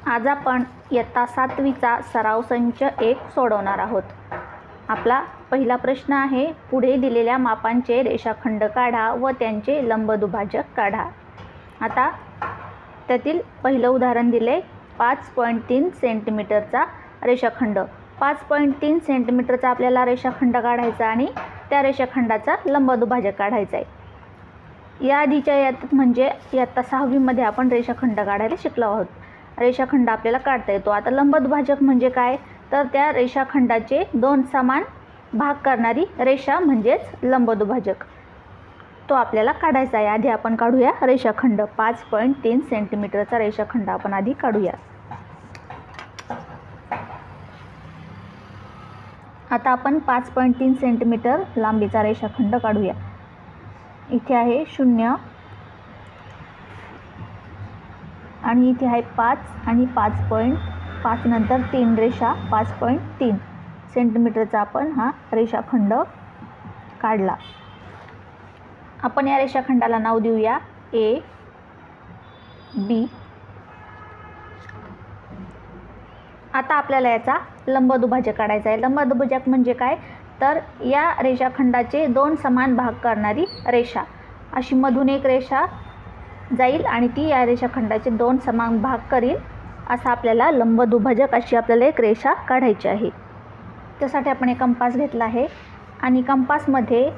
आज आपण इयत्ता 7वीचा सराव संच 1 सोडवणार आहोत। आपला पहिला प्रश्न आहे, पुढे दिलेल्या मापांचे रेषाखंड काढा व त्यांचे लंबदुभाजक काढा। आता त्यातील पहिलं उदाहरण दिले 5.3 सेंटीमीटरचा रेषाखंड। 5.3 सेंटीमीटरचा आपल्याला रेषाखंड काढायचा आणि त्या रेषाखंडाचा लंबदुभाजक काढायचा आहे। या आधीच्या यात म्हणजे इयत्ता 6वी मध्ये आपण रेषाखंड काढायला शिकलो आहोत। रेषाखंड आपल्याला काढता येतो। आता लंबदुभाजक म्हणजे काय, तर त्या रेषाखंडाचे दोन समान भाग करणारी रेषा म्हणजेच लंबदुभाजक, तो आपल्याला काढायचा आहे। आधी आपण काढूया रेषाखंड। 5.3 सेंटीमीटरचा रेषाखंड आपण आधी काढूया। आता आपण 5.3 सेंटीमीटर लांबीचा रेषाखंड काढूया। इथे आहे 0 आणि इथे आहे 5 आणि 5.5 नंतर 3 रेषा 5.3 सेंटीमीटरचा आपण हा रेषाखंड काढला। आपण या रेषाखंडाला नाव देऊया ए बी। आता आपल्याला याचा लंबदुभाजक काढायचा आहे। लंबदुभाजक म्हणजे काय, तर या रेषाखंडाचे दोन समान भाग करणारी रेषा। अशी मधून एक रेषा जाईल आणि ती या रेषाखंडाचे दोन समान भाग करील, असा आपल्याला लंबदुभाजक अशी आपल्याला एक रेषा काढायची आहे। त्यासाठी आपण एक कंपास घेतला आहे आणि कंपासमध्ये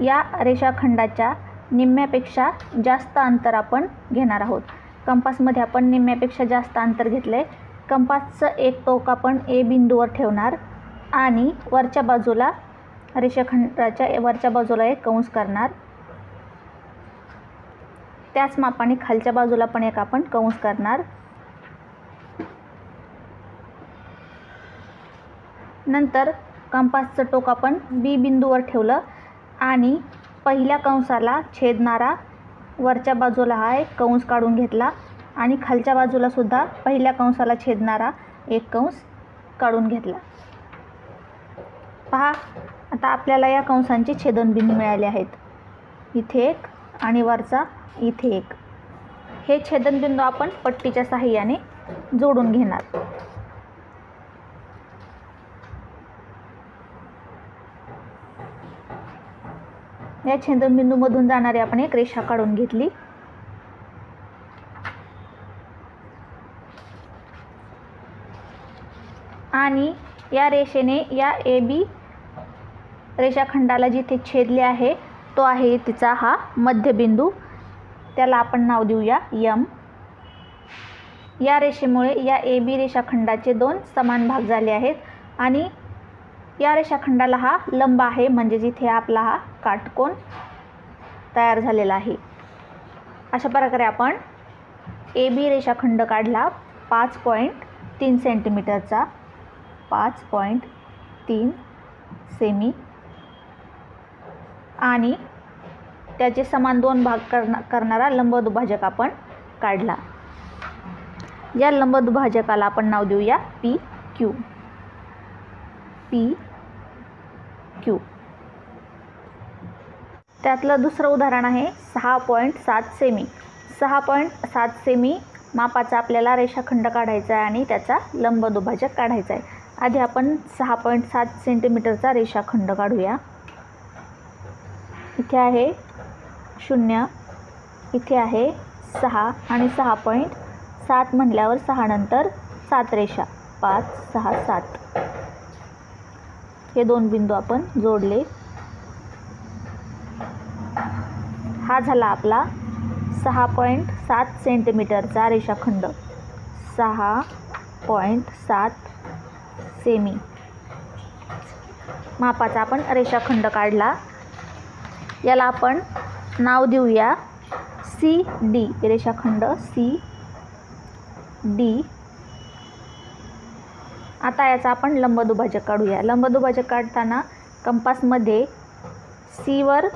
या रेषाखंडाच्या निम्म्यापेक्षा जास्त अंतर आपण घेणार आहोत। कंपासमध्ये आपण निम्म्यापेक्षा जास्त अंतर घेतले। कंपासचं एक टोक आपण ए बिंदूवर ठेवणार आणि वरच्या बाजूला रेषाखंडाच्या वरच्या बाजूला एक कंस करणार। त्याच मापाने खालच्या बाजूला पण एक आपण कंस करणार। नंतर कंपासचं टोक आपण बी बिंदूवर ठेवलं आणि पहिल्या कंसाला छेदणारा वरच्या बाजूला हा एक कंस काढून घेतला आणि खालच्या बाजूला सुद्धा पहिल्या कंसाला छेदणारा एक कंस काढून घेतला। पहा, आता आपल्याला या कंसांचे छेदनबिंदू मिळाले आहेत। इथे एक आणि वरचा इथे एक। हे छेदनबिंदू आपण पट्टीच्या सहाय्याने जोडून घेणार। या छेदनबिंदूमधून जाणारी आपण एक रेषा काढून घेतली आणि या रेषेने या ए बी रेषाखंडाला जिथे छेदले आहे तो आहे तिचा हा मध्यबिंदू, त्याला आपण नाव देऊया एम। या रेषेमुळे या ए बी रेषाखंडाचे दोन समान भाग झाले आहेत आणि या रेषाखंडाला हा लंब आहे, म्हणजे जिथे आपला हा काटकोन तयार झालेला आहे। अशा प्रकारे आपण ए बी रेषाखंड काढला 5.3 सेंटीमीटरचा। 5.3 सेमी आणि त्याचे समान दोन भाग करणारा लंबदुभाजक आपण काढला। या लंबदुभाजकाला आपण नाव देऊया पी क्यू। P Q. त्यातलं दुसरं उदाहरण आहे 6.7 सेमी। 6.7 सेमी मापाचा आपल्याला रेषाखंड काढायचा आहे आणि त्याचा लंबदुभाजक काढायचा आहे। आधी आपण 6.7 सेंटीमीटरचा रेषाखंड काढूया। इथे आहे 0, इथे आहे 6 आणि 6.7 म्हटल्यावर 6 नंतर 7 रेषा 5 6 7। हे दोन बिंदू आपण जोडले। हा झाला आपला 6.7 सेंटीमीटरचा रेषाखंड। 6.7 सेमी मापाचा आपण रेषाखंड काढला। याला आपण नाव देऊया सी डी रेषाखंड सी डी। आता याचा आपण लंबदुभाजक काढूया। लंबदुभाजक काढताना कंपासमध्ये सी वर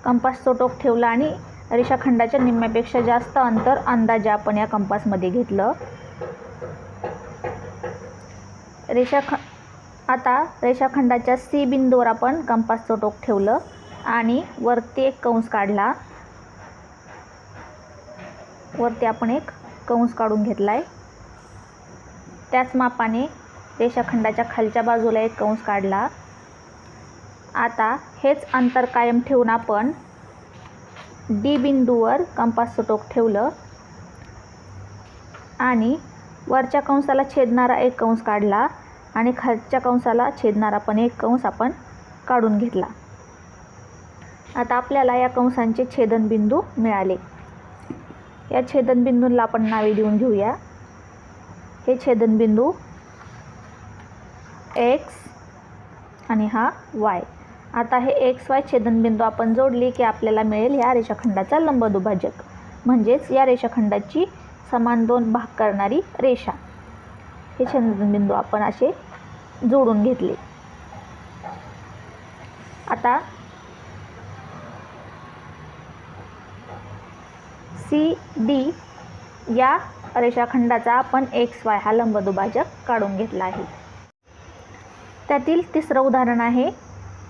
कंपासचं टोक ठेवलं आणि रेषाखंडाच्या निम्म्यापेक्षा जास्त अंतर अंदाजे आपण या कंपासमध्ये घेतलं। आता रेषाखंडाच्या सी बिंदूवर आपण कंपासचं टोक ठेवलं आणि वरती एक कंस काढला। वरती आपण एक कंस काढून घेतलाय। त्याच मापाने रेषाखंडाच्या खालच्या बाजूला एक कंस काढला. आता हेच अंतर कायम ठेवून आपण डी बिंदूवर कंपासचं टोक ठेवलं आणि वरच्या कंसाला छेदणारा एक कंस काढला आणि खालच्या कंसाला छेदणारा पण एक कंस आपण काढून घेतला. आता आपल्याला या कंसांचे छेदनबिंदू मिळाले. या छेदनबिंदूंना आपण नावे देऊन घेऊया. हे छेदनबिंदू x आणि हा y. आता हे XY छेदनबिंदू आपण जोडले की आपल्याला मिळेल या रेषाखंडाचा लंबदुभाजक, म्हणजेच या रेषाखंडाची समान दोन भाग करणारी रेषा. हे छेदनबिंदू आपण असे जोडून घेतले. आता CD या रेषाखंडाचा आपण XY हा लंबदुभाजक काढून घेतला आहे. त्यातील तिसरं उदाहरण आहे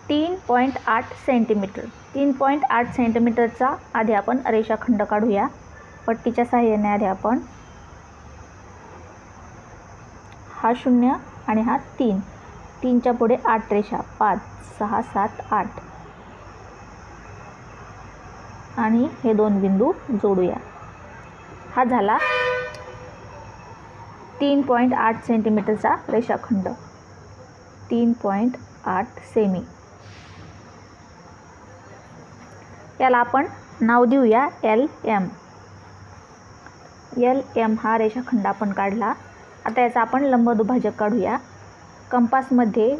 3.8 सेंटीमीटर. 3.8 सेंटीमीटरचा आधी आपण रेषाखंड काढूया. पट्टीच्या सहाय्याने आधी आपण हा 0 आणि हा 3, 3च्या पुढे 8 रेषा, 5 6 7 8 आणि हे दोन बिंदू जोडूया. हा झाला 3.8 सेंटीमीटरचा रेषाखंड. 3.8 सेमी. याला आपण नाव देऊया LM. LM हा रेषाखंड आपण काढला. आता याचा आपण लंबदुभाजक काढूया. कंपासमध्ये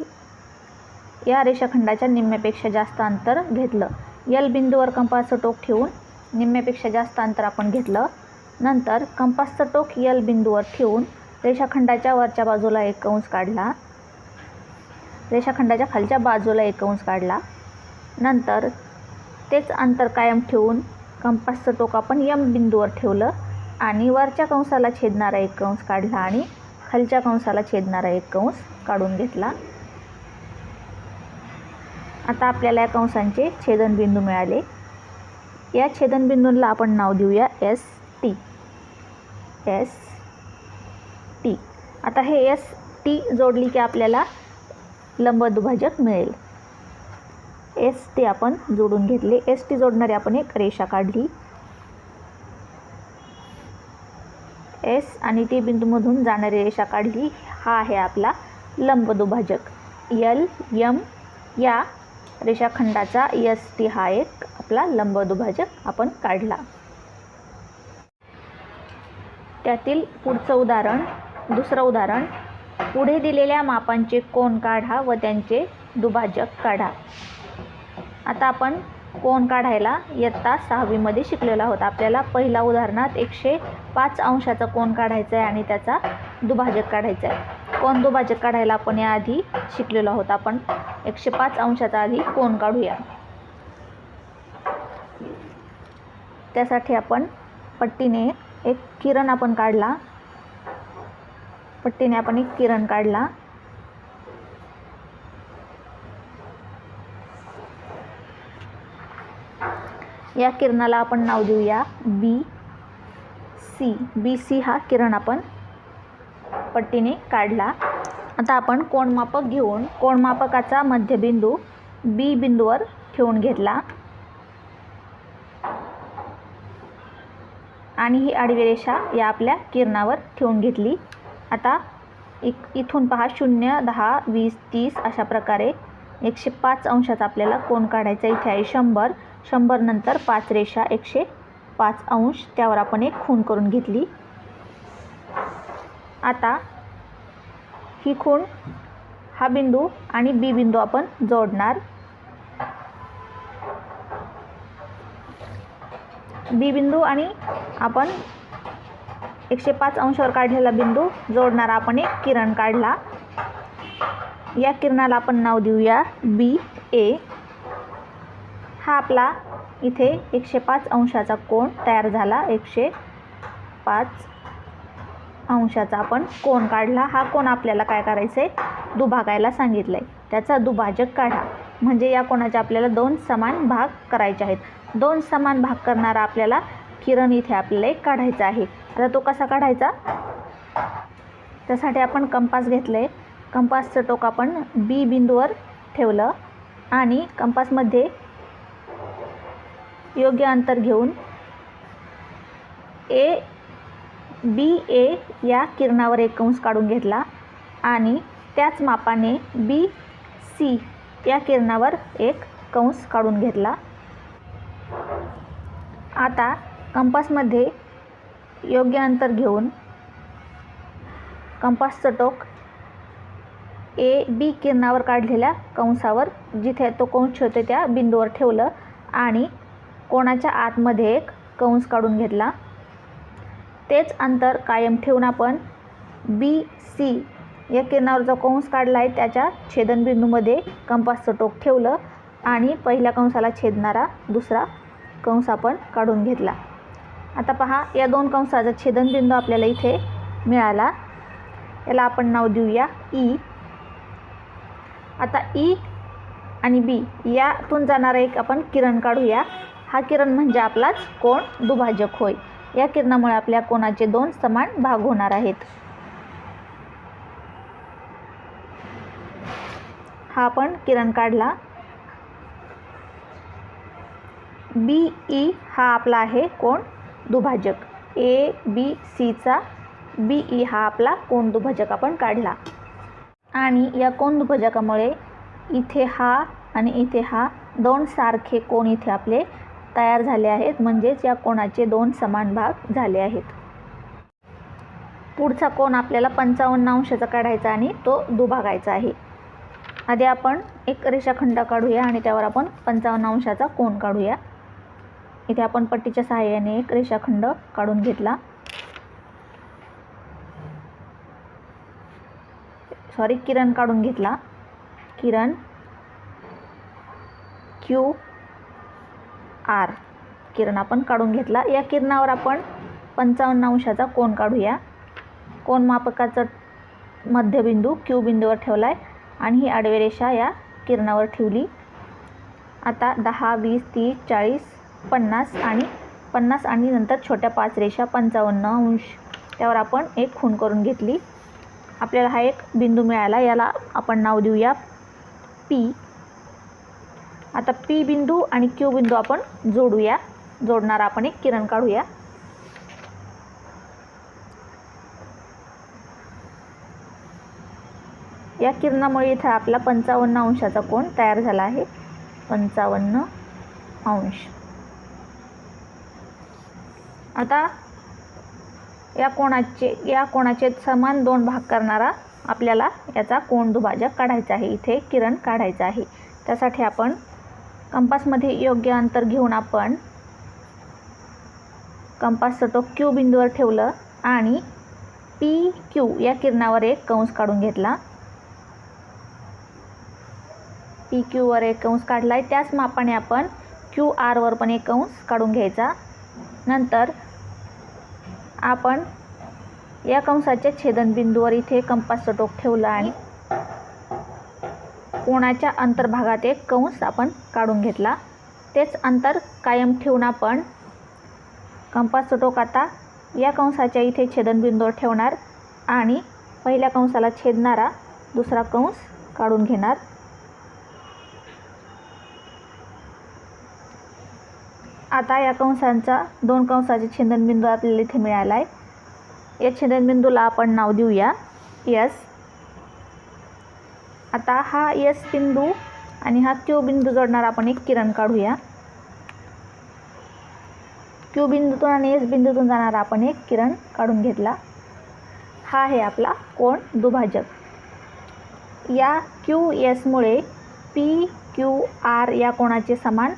या रेषाखंडाच्या निम्म्यापेक्षा जास्त अंतर घेतलं. L बिंदूवर कंपासचं टोक ठेवून निम्म्यापेक्षा जास्त अंतर आपण घेतलं. नंतर कंपासचं टोक L बिंदूवर ठेवून रेषाखंडाच्या वरच्या बाजूला एक कंस काढला. रेषाखंडाच्या खालच्या बाजूला एक कंस काढला. नंतर तेच अंतर कायम ठेवून कंपासचं टोक आपण M बिंदूवर ठेवलं आणि वरच्या कंसाला छेदणारा एक कंस काढला आणि खालच्या कंसाला छेदणारा एक कंस काढून घेतला. आता आपल्याला या कंसांचे छेदनबिंदू मिळाले. या छेदनबिंदूंना आपण नाव देऊया ST. ST. आता हे ST जोडली की आपल्याला लंबदुभाजक मिळेल. ST आपण जोडून घेतले. ST जोडणारी आपण एक रेषा काढली. S आणि T बिंदूमधून जाणारी रेषा काढली. हा आहे आपला लंबदुभाजक. LM या रेषाखंडाचा ST हा एक आपला लंबदुभाजक आपण काढला. त्यातील पुढचं उदाहरण, दुसरं उदाहरण, पुढे दिलेल्या मापांचे कोन काढा व त्यांचे दुभाजक काढा. आता आपण कोन काढायला इयत्ता 6वी मध्ये शिकलेलो आहोत. आपल्याला पहिल्या उदाहरणात 105 अंशाचा कोन काढायचा आहे आणि त्याचा दुभाजक काढायचा आहे. कोन दुभाजक काढायला आपण याआधी शिकलेलो आहोत. आपण 105 अंशाचा आधी कोन काढूया. त्यासाठी आपण पट्टीने एक किरण आपण काढला. पट्टीने आपण एक किरण काढला. या किरणाला आपण नाव देऊया BC. BC हा किरण आपण पट्टीने काढला. आता आपण कोनमापक घेऊन कोनमापकाचा मध्यबिंदू B बिंदूवर ठेवून घेतला आणि ही आडवी रेषा या आपल्या किरणावर ठेवून घेतली. आता इथून पहा 0 10 20 30 अशा प्रकारे 105 अंशाचा आपल्याला कोन काढायचा. इथे आहे 100. 100 नंतर 5 रेषा 105 अंश, त्यावर आपण एक खूण करून घेतली. आता ही खूण हा बिंदू आणि B बिंदू आपण जोडणार. B बिंदू आणि आपण 105 अंशावर काढलेला बिंदू जोडणारा आपण एक किरण काढला. या किरणाला आपण नाव देऊया BA. हा आपला इथे 105 अंशाचा कोन तयार झाला. 105 अंशाचा आपण कोन काढला. हा कोन आपल्याला काय करायचं आहे, दुभागायला सांगितलं आहे. त्याचा दुभाजक काढा. म्हणजे या कोनाचे आपल्याला 2 समान भाग करायचे आहेत. 2 समान भाग करणारा आपल्याला किरण इथे आपल्याला एक काढायचा आहे. आता तो कसा काढायचा, त्यासाठी आपण कंपास घेतलं आहे. कंपासचं टोक आपण बी बिंदूवर ठेवलं आणि कंपासमध्ये योग्य अंतर घेऊन ए या किरणावर एक कंस काढून घेतला आणि त्याच मापाने BC या किरणावर एक कंस काढून घेतला. आता कंपासमध्ये योग्य अंतर घेऊन कंपासचं टोक AB किरणावर काढलेल्या कंसावर जिथे तो कंस छेदतो त्या बिंदूवर ठेवलं आणि कोणाच्या आतमध्ये एक कंस काढून घेतला. तेच अंतर कायम ठेवून आपण BC या किरणावर जो कंस काढला आहे त्याच्या छेदनबिंदूमध्ये कंपासचं टोक ठेवलं आणि पहिल्या कंसाला छेदणारा दुसरा कंस आपण काढून घेतला. आता पहा, या दोन कंसाचा छेदनबिंदू आपल्याला इथे मिळाला. याला आपण नाव देऊया E. आता E आणि B यातून जाणारा एक आपण किरण काढूया. हा किरण म्हणजे आपलाच कोन दुभाजक होय. या किरणामुळे आपल्या कोनाचे दोन समान भाग होणार आहेत. हा आपण किरण काढला. BE हा आपला आहे कोन दुभाजक. ABCचा BE हा आपला कोन दुभाजक आपण काढला. आणि या कोन दुभाजकामुळे इथे हा आणि इथे हा दोन सारखे कोन इथे आपले तयार झाले आहेत. म्हणजेच या कोनाचे दोन समान भाग झाले आहेत. पुढचा कोन आपल्याला 55 अंशाचा काढायचा आणि तो दुभागायचा आहे. आधी आपण एक रेषाखंड काढूया आणि त्यावर आपण 55 अंशाचा कोन काढूया. इथे आपण पट्टीच्या सहाय्याने एक रेषाखंड काढून घेतला. किरण काढून घेतला. किरण QR किरण आपण काढून घेतला. या किरणावर आपण 55 अंशाचा कोन काढूया. कोन मापकाचा मध्यबिंदू Q बिंदूवर ठेवला आहे आणि ही आडवी रेषा या किरणावर ठेवली. आता 10, 20, 30, 40, 50 आणि नंतर छोट्या 5 रेषा 55 अंश त्यावर आपण एक खूण करून घेतली. आपल्याला हा एक बिंदू मिळाला. याला आपण नाव देऊया P. आता P बिंदू आणि Q बिंदू आपण जोडूया. जोडणारा आपण एक किरण काढूया. या किरणामुळे इथे आपला 55 अंशाचा कोन तयार झाला आहे. 55 अंश. आता या कोणाचे समान दोन भाग करणारा आपल्याला याचा कोन दुभाजक काढायचा आहे. इथे किरण काढायचा आहे. त्यासाठी आपण कंपासमध्ये योग्य अंतर घेऊन आपण कंपासचं टोक Q बिंदूवर ठेवलं आणि PQ या किरणावर एक कंस काढून घेतला. PQ वर एक कंस काढला आहे. त्याच मापाने आपण QR वर पण एक कंस काढून घ्यायचा. नंतर आपण या कंसाच्या छेदनबिंदूवर इथे कंपासचं टोक ठेवलं आणि कोणाच्या अंतर्भागात एक कंस आपण काढून घेतला. तेच अंतर कायम ठेवून आपण कंपासचं टोक आता या कंसाच्या इथे छेदनबिंदूवर ठेवणार आणि पहिल्या कंसाला छेदणारा दुसरा कंस काढून घेणार. आता या दोन कंसाचे छेदनबिंदू आपल्याला इथे मिळाला आहे. या छेदनबिंदूला आपण नाव देऊया S. आता हा S बिंदू आणि हा Q बिंदू जोडणारा आपण एक किरण काढूया. Q बिंदूतून आणि S बिंदूतून जाणारा आपण एक किरण काढून घेतला. हा आहे आपला कोन दुभाजक. या QS मुळे PQR या कोनाचे समान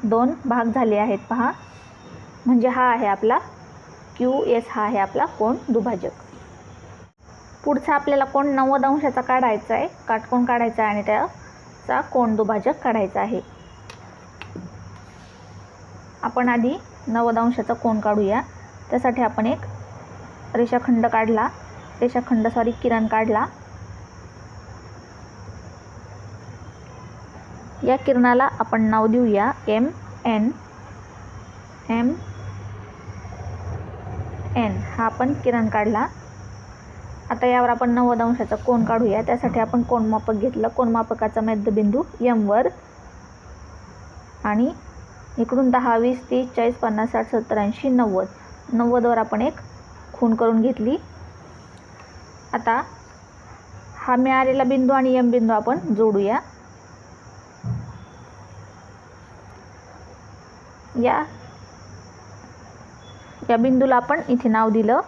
दोन भाग झाले आहेत. पहा, म्हणजे हा आहे आपला QS, हा आहे आपला कोन दुभाजक. पुढचा आपल्याला कोन 90 अंशाचा काढायचा आहे. काटकोन काढायचा आहे आणि त्याचा कोन दुभाजक काढायचा आहे. आपण आधी 90 अंशाचा कोन काढूया. त्यासाठी आपण एक किरण काढला. या किरणाला आपण नाव देऊया MN. हा आपण किरण काढला. आता यावर आपण 90 अंशाचा कोन काढूया. त्यासाठी आपण कोनमापक घेतलं. कोनमापकाचा मध्यबिंदू एम वर आणि इकडून 10, 20, 30, 40, 50, 60, 70, 80, 90. 90 वर आपण एक खूण करून घेतली. आता हा मिळालेला बिंदू आणि एम बिंदू आपण जोडूया. या बिंदूला आपण इथे नाव दिलं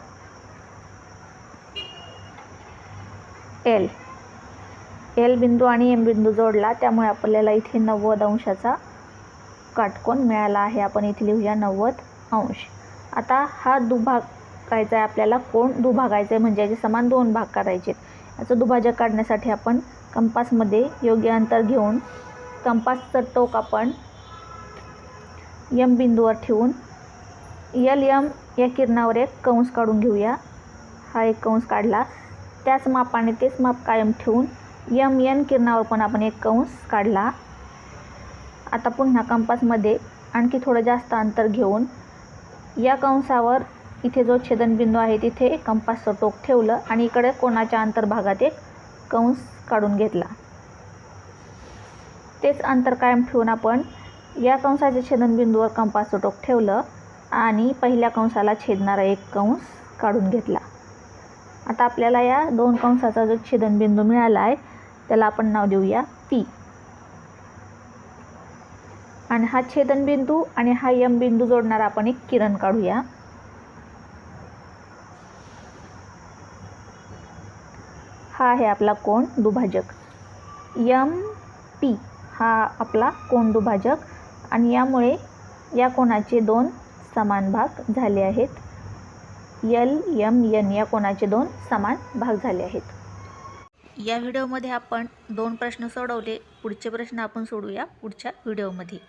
एल. एल बिंदू आणि एम बिंदू जोडला, त्यामुळे आपल्याला इथे 90 अंशाचा काटकोन मिळाला आहे. आपण इथे लिहूया 90 अंश. आता हा दुभागायचा आहे आपल्याला. कोण दुभागायचा आहे म्हणजे याचे समान 2 भाग करायचे. याचं दुभाजक काढण्यासाठी आपण कंपासमध्ये योग्य अंतर घेऊन कंपासचं टोक आपण एम बिंदूवर ठेवून एल एम या किरणावर एक कंस काढून घेऊया. हा एक कंस काढला. त्याच मापाने तेच माप कायम ठेवून एम एन किरणावर पण आपण एक कंस काढला. आता पुन्हा कंपासमध्ये आणखी थोडं जास्त अंतर घेऊन या कंसावर इथे जो छेदनबिंदू आहे तिथे कंपासचं टोक ठेवलं आणि इकडे कोणाच्या अंतर्भागात एक कंस काढून घेतला. तेच अंतर कायम ठेवून आपण या कंसाच्या छेदनबिंदूवर कंपासचं टोक ठेवलं आणि पहिल्या कंसाला छेदणारा एक कंस काढून घेतला. आता आपल्याला या 2 कंसाचा जो छेदनबिंदू मिळाला आहे त्याला आपण नाव देऊया पी. आणि हा छेदनबिंदू आणि हा एम बिंदू जोडणारा आपण एक किरण काढूया. हा आहे आपला कोन दुभाजक. एम पी हा आपला कोन दुभाजक आणि यामुळे या कोनाचे 2 समान भाग झाले आहेत. एल एम एन या कोनाचे 2 समान भाग झाले आहेत. या व्हिडिओमध्ये आपण 2 प्रश्न सोडवले. पुढचे प्रश्न आपण सोडूया पुढच्या व्हिडिओमध्ये.